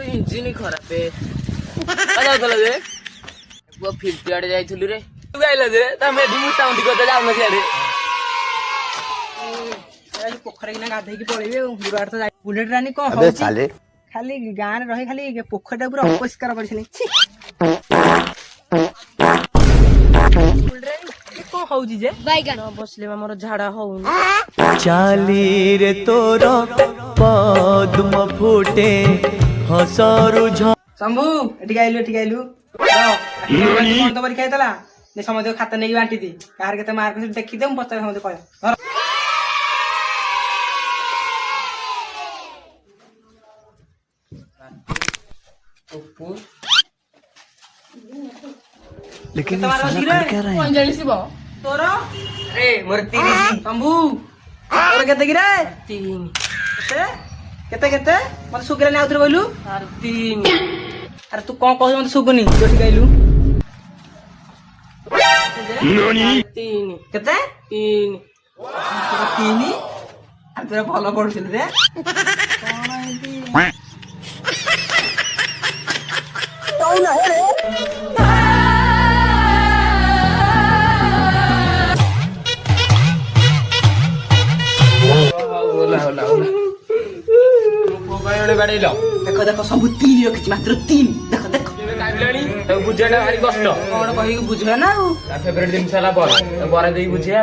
engine खराब fifty आड़े जाइलु रे पोखर किना गाधेकी पड़ेबे दूर तो बुलेट रानी कौन हो खाली गाँव रही खाली पोखर पूरा अपरिष्कार कर कौन हो बसले मोर झाड़ा हो चाली रे तोर पद्म फुटे हसरु शंभू एटिक आइलु तो परीक्षा होता समझ खाता नहीं बांटी दी कार के मार्क देखी दे पचास समझ कह लेकिन क्या रहा है तोर रे मोर 30 शंभू तोर केते गिरे 3 केते मत सुगरे ना उतर बोलू 3 अरे तू कौन कह मत सुगुनी जोठी गाइलू ननी 3 केते 3 अरे तेरा भलो पडुछिल रे कोन एंती तो ना रे देखो देखो सब 3 रखी मात्र 3 देखो देखो बुझाटा भारी कष्ट कौन कही बुझे ना फेवरेट जिनस बरा दे बुझे